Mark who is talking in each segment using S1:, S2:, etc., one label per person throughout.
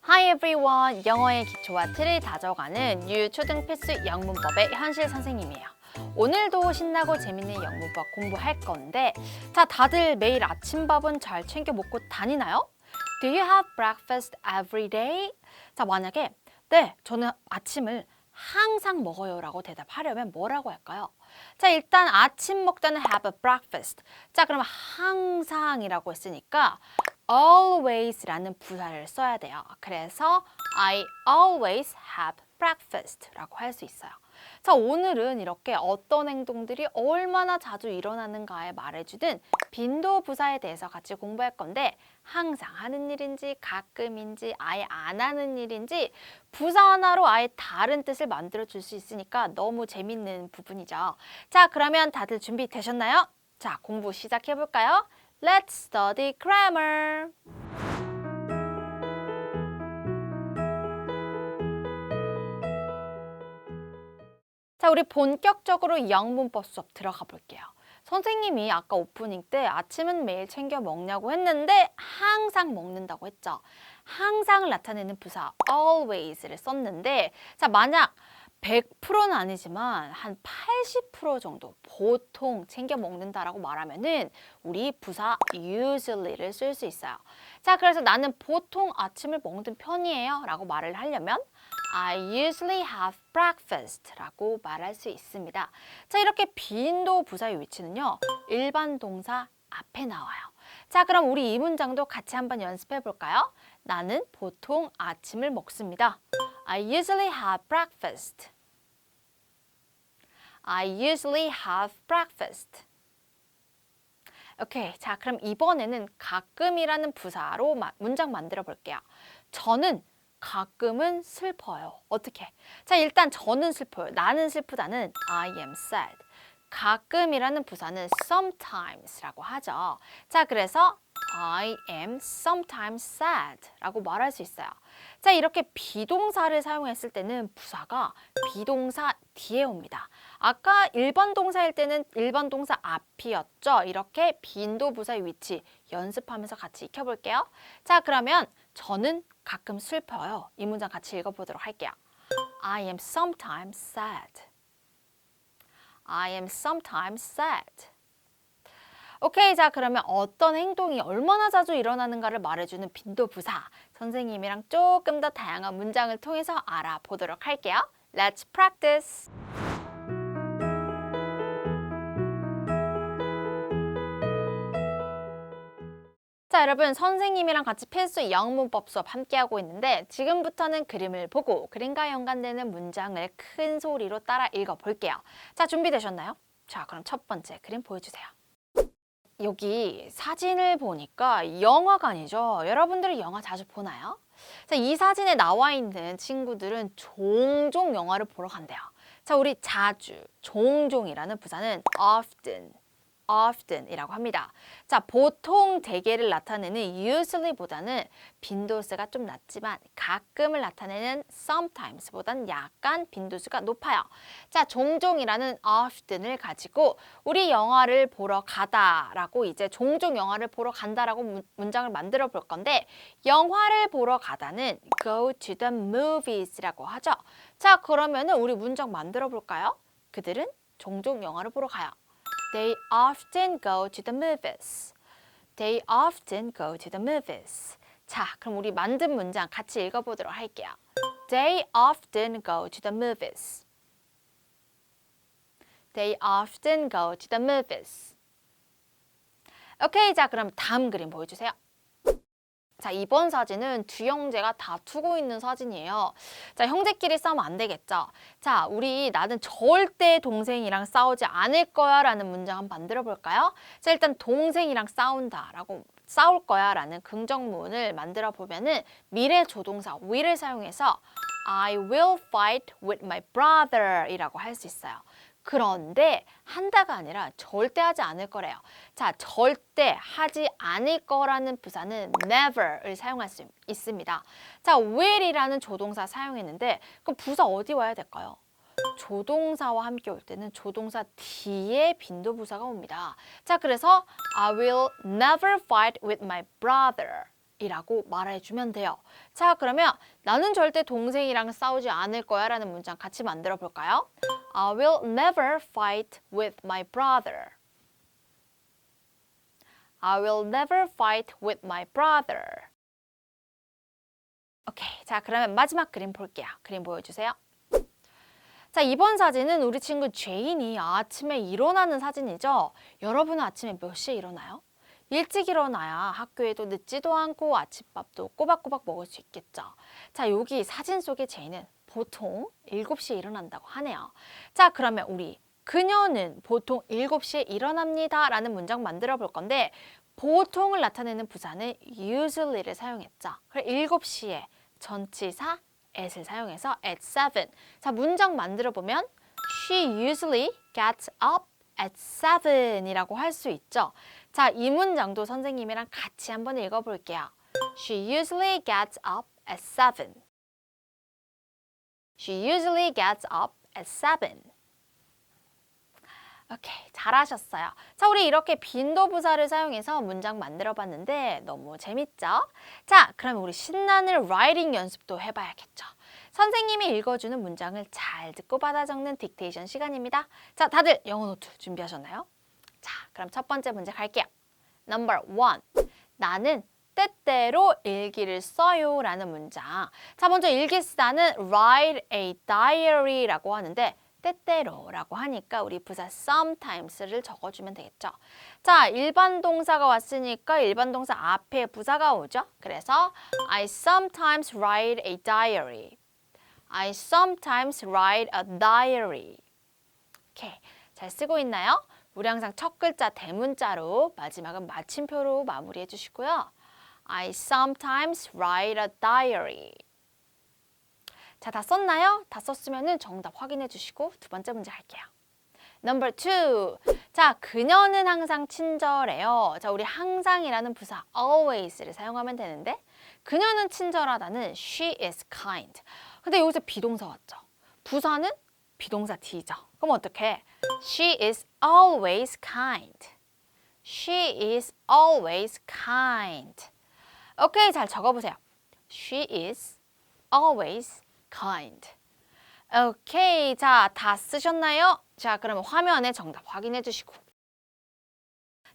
S1: Hi everyone! 영어의 기초와 틀을 다져가는 유초등 필수 영문법의 현실 선생님이에요. 오늘도 신나고 재밌는 영문법 공부할 건데 자, 다들 매일 아침밥은 잘 챙겨 먹고 다니나요? Do you have breakfast every day? 자, 만약에 네, 저는 아침을 항상 먹어요 라고 대답하려면 뭐라고 할까요? 자, 일단 아침 먹자는 have a breakfast. 자, 그럼 항상이라고 했으니까 always라는 부사를 써야 돼요. 그래서 I always have breakfast라고 할 수 있어요. 자, 오늘은 이렇게 어떤 행동들이 얼마나 자주 일어나는가에 말해주는 빈도 부사에 대해서 같이 공부할 건데 항상 하는 일인지 가끔인지 아예 안 하는 일인지 부사 하나로 아예 다른 뜻을 만들어 줄 수 있으니까 너무 재밌는 부분이죠. 자, 그러면 다들 준비되셨나요? 자, 공부 시작해 볼까요? Let's study grammar. 자, 우리 본격적으로 영문법 수업 들어가 볼게요. 선생님이 아까 오프닝 때 아침은 매일 챙겨 먹냐고 했는데 항상 먹는다고 했죠. 항상 나타내는 부사 always를 썼는데 자, 만약 100%는 아니지만 한 80% 정도 보통 챙겨 먹는다라고 말하면은 우리 부사 usually를 쓸 수 있어요. 자, 그래서 나는 보통 아침을 먹는 편이에요 라고 말을 하려면 I usually have breakfast 라고 말할 수 있습니다. 자, 이렇게 빈도 부사의 위치는요, 일반 동사 앞에 나와요. 자, 그럼 우리 이 문장도 같이 한번 연습해 볼까요? 나는 보통 아침을 먹습니다. I usually have breakfast. I usually have breakfast. 오케이, 자, 그럼 이번에는 가끔이라는 부사로 문장 만들어 볼게요. 저는 가끔은 슬퍼요. 어떻게? 자, 일단 저는 슬퍼요. 나는 슬프다는 I am sad. 가끔이라는 부사는 sometimes라고 하죠. 자, 그래서 I am sometimes sad 라고 말할 수 있어요. 자, 이렇게 비동사를 사용했을 때는 부사가 비동사 뒤에 옵니다. 아까 일반 동사일 때는 일반 동사 앞이었죠. 이렇게 빈도부사의 위치 연습하면서 같이 익혀볼게요. 자, 그러면 저는 가끔 슬퍼요. 이 문장 같이 읽어보도록 할게요. I am sometimes sad. I am sometimes sad. 오케이, 자, 그러면 어떤 행동이 얼마나 자주 일어나는가를 말해주는 빈도부사 선생님이랑 조금 더 다양한 문장을 통해서 알아보도록 할게요. Let's practice. 자, 여러분, 선생님이랑 같이 필수 영문법 수업 함께하고 있는데 지금부터는 그림을 보고 그림과 연관되는 문장을 큰 소리로 따라 읽어볼게요. 자, 준비되셨나요? 자, 그럼 첫 번째 그림 보여주세요. 여기 사진을 보니까 영화관이죠. 여러분들은 영화 자주 보나요? 자, 이 사진에 나와 있는 친구들은 종종 영화를 보러 간대요. 자, 우리 자주, 종종이라는 부사는 often이라고 합니다. 자, 보통 대개를 나타내는 usually보다는 빈도수가 좀 낮지만 가끔을 나타내는 sometimes보다는 약간 빈도수가 높아요. 자, 종종이라는 often을 가지고 우리 영화를 보러 가다라고 이제 종종 영화를 보러 간다라고 문장을 만들어 볼 건데 영화를 보러 가다는 go to the movies라고 하죠. 자, 그러면은 우리 문장 만들어 볼까요? 그들은 종종 영화를 보러 가요. They often go to the movies. They often go to the movies. 자, 그럼 우리 만든 문장 같이 읽어보도록 할게요. They often go to the movies. They often go to the movies. 오케이, 자, 그럼 다음 그림 보여주세요. 자, 이번 사진은 두 형제가 다투고 있는 사진이에요. 자, 형제끼리 싸우면 안 되겠죠? 자, 나는 절대 동생이랑 싸우지 않을 거야 라는 문장 한번 만들어 볼까요? 자, 일단 동생이랑 싸울 거야 라는 긍정문을 만들어 보면은 미래 조동사 will을 사용해서 I will fight with my brother 이라고 할 수 있어요. 그런데 한다가 아니라 절대 하지 않을 거래요. 자, 절대 하지 않을 거라는 부사는 never을 사용할 수 있습니다. 자, will이라는 조동사 사용했는데 그럼 부사 어디 와야 될까요? 조동사와 함께 올 때는 조동사 뒤에 빈도부사가 옵니다. 자, 그래서 I will never fight with my brother. 이라고 말해주면 돼요. 자, 그러면 나는 절대 동생이랑 싸우지 않을 거야 라는 문장 같이 만들어 볼까요? I will never fight with my brother. I will never fight with my brother. 오케이, 자 그러면 마지막 그림 볼게요. 그림 보여주세요. 자, 이번 사진은 우리 친구 제인이 아침에 일어나는 사진이죠. 여러분은 아침에 몇 시에 일어나요? 일찍 일어나야 학교에도 늦지도 않고 아침밥도 꼬박꼬박 먹을 수 있겠죠. 자, 여기 사진 속의 제인은 보통 7시에 일어난다고 하네요. 자, 그러면 우리 그녀는 보통 7시에 일어납니다 라는 문장 만들어 볼 건데 보통을 나타내는 부사는 usually를 사용했죠. 그래 7시에 전치사 at을 사용해서 at 7. 자, 문장 만들어 보면 She usually gets up at 7이라고 할 수 있죠. 자, 이 문장도 선생님이랑 같이 한번 읽어볼게요. She usually gets up at 7. She usually gets up at 7. 오케이, 잘하셨어요. 자, 우리 이렇게 빈도부사를 사용해서 문장 만들어봤는데 너무 재밌죠? 자, 그럼 우리 신나는 라이팅 연습도 해봐야겠죠. 선생님이 읽어주는 문장을 잘 듣고 받아 적는 딕테이션 시간입니다. 자, 다들 영어 노트 준비하셨나요? 자, 그럼 첫 번째 문제 갈게요. Number 1. 나는 때때로 일기를 써요 라는 문장. 자, 먼저 일기 쓰다는 write a diary라고 하는데 때때로라고 하니까 우리 부사 sometimes를 적어주면 되겠죠. 자, 일반 동사가 왔으니까 일반 동사 앞에 부사가 오죠. 그래서 I sometimes write a diary. I sometimes write a diary. 오케이, 잘 쓰고 있나요? 우리 항상 첫 글자 대문자로 마지막은 마침표로 마무리해 주시고요. I sometimes write a diary. 자, 다 썼나요? 다 썼으면 정답 확인해 주시고 두 번째 문제 할게요. Number 2. 자, 그녀는 항상 친절해요. 자, 우리 항상이라는 부사 always를 사용하면 되는데 그녀는 친절하다는 she is kind. 근데 여기서 비동사 왔죠. 부사는 비동사 D죠. 그럼 어떡해? She is always kind. She is always kind. 오케이, 잘 적어보세요. She is always kind. 오케이, 자, 다 쓰셨나요? 자, 그러면 화면에 정답 확인해 주시고.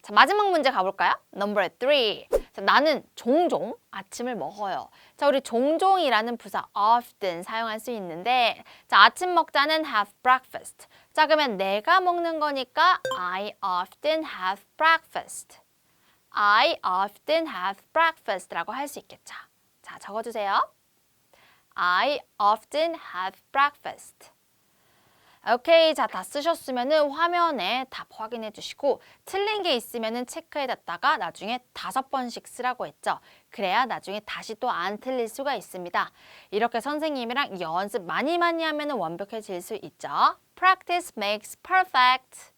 S1: 자, 마지막 문제 가볼까요? Number 3. 자, 나는 종종 아침을 먹어요. 자, 우리 종종이라는 부사 often 사용할 수 있는데 자, 아침 먹자는 have breakfast. 자, 그러면 내가 먹는 거니까 I often have breakfast. I often have breakfast라고 할 수 있겠죠. 자, 적어주세요. I often have breakfast. 오케이, 자, 다 쓰셨으면 화면에 답 확인해 주시고 틀린 게 있으면 체크해 뒀다가 나중에 5번씩 쓰라고 했죠. 그래야 나중에 다시 또 안 틀릴 수가 있습니다. 이렇게 선생님이랑 연습 많이 하면 완벽해질 수 있죠. Practice makes perfect.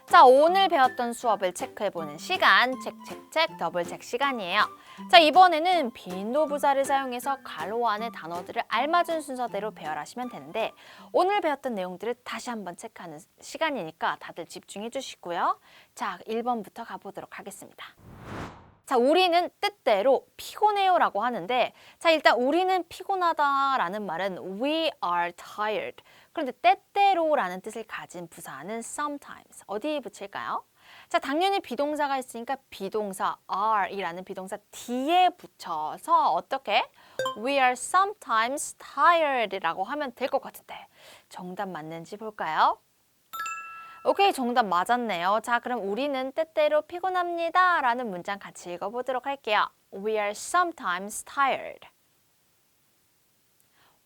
S1: 자, 오늘 배웠던 수업을 체크해보는 시간, 체크, 더블 체크 시간이에요. 자, 이번에는 빈도부사를 사용해서 괄호 안의 단어들을 알맞은 순서대로 배열하시면 되는데 오늘 배웠던 내용들을 다시 한번 체크하는 시간이니까 다들 집중해 주시고요. 자, 1번부터 가보도록 하겠습니다. 자, 우리는 뜻대로 피곤해요 라고 하는데 자, 일단 우리는 피곤하다라는 말은 we are tired. 그런데 때때로라는 뜻을 가진 부사는 sometimes. 어디에 붙일까요? 자, 당연히 비동사가 있으니까 비동사 are이라는 비동사 뒤에 붙여서 어떻게? We are sometimes tired라고 하면 될 것 같은데 정답 맞는지 볼까요? 오케이, 정답 맞았네요. 자, 그럼 우리는 때때로 피곤합니다 라는 문장 같이 읽어보도록 할게요. We are sometimes tired.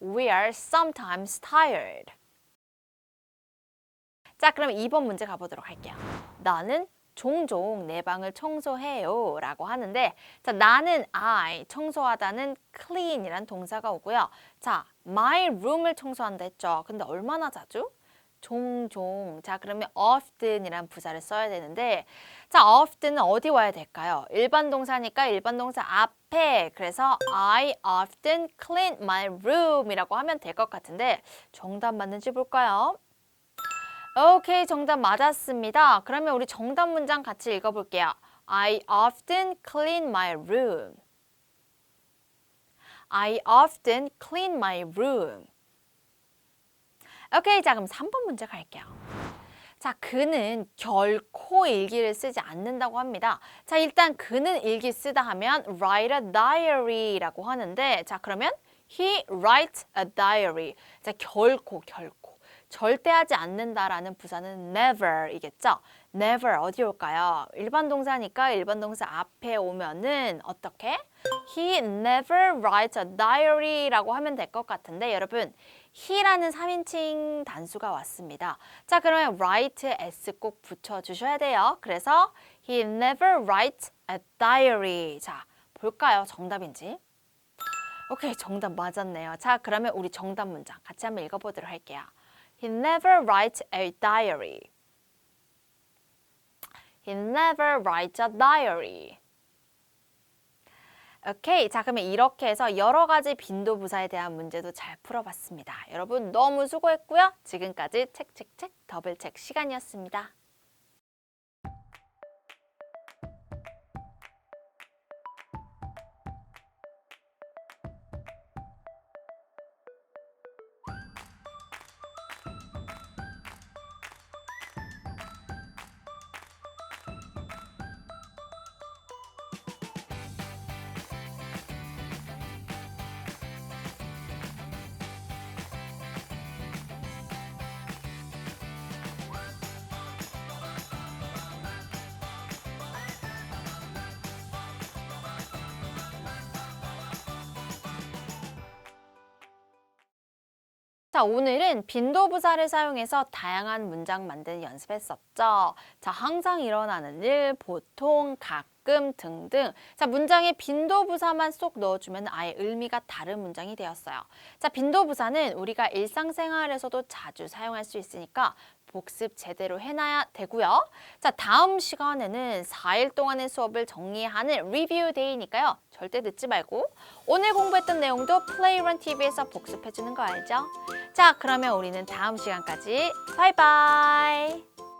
S1: We are sometimes tired. 자, 그럼 2번 문제 가보도록 할게요. 나는 종종 내 방을 청소해요 라고 하는데 자, 나는 I, 청소하다는 clean이란 동사가 오고요. 자, my room을 청소한다 했죠. 근데 얼마나 자주? 종종. 자, 그러면 often이란 부사를 써야 되는데 자, often은 어디 와야 될까요? 일반 동사니까 일반 동사 앞에 그래서 I often clean my room 이라고 하면 될 것 같은데 정답 맞는지 볼까요? 오케이, 정답 맞았습니다. 그러면 우리 정답 문장 같이 읽어볼게요. I often clean my room. I often clean my room. 오케이, 자 그럼 3번 문제 갈게요. 자, 그는 결코 일기를 쓰지 않는다고 합니다. 자, 일단 그는 일기 쓰다 하면 write a diary라고 하는데, 자, 그러면 he writes a diary. 자, 결코. 절대 하지 않는다라는 부사는 never이겠죠? never 어디 올까요? 일반 동사니까 일반 동사 앞에 오면은 어떻게? He never writes a diary라고 하면 될 것 같은데 여러분 he라는 3인칭 단수가 왔습니다. 자, 그러면 write s 꼭 붙여주셔야 돼요. 그래서 he never writes a diary. 자, 볼까요? 정답인지. 오케이, 정답 맞았네요. 자, 그러면 우리 정답 문장 같이 한번 읽어보도록 할게요. He never writes a diary. He never writes a diary. 오케이, 자 그러면 이렇게 해서 여러 가지 빈도부사에 대한 문제도 잘 풀어봤습니다. 여러분 너무 수고했고요. 지금까지 책책책 더블책 시간이었습니다. 자, 오늘은 빈도부사를 사용해서 다양한 문장 만드는 연습했었죠. 자, 항상 일어나는 일, 보통, 가끔 등등. 자, 문장에 빈도부사만 쏙 넣어주면 아예 의미가 다른 문장이 되었어요. 자, 빈도부사는 우리가 일상생활에서도 자주 사용할 수 있으니까 복습 제대로 해놔야 되고요. 자, 다음 시간에는 4일 동안의 수업을 정리하는 리뷰 데이니까요. 절대 늦지 말고 오늘 공부했던 내용도 플레이런 TV에서 복습해주는 거 알죠? 자, 그러면 우리는 다음 시간까지 바이바이!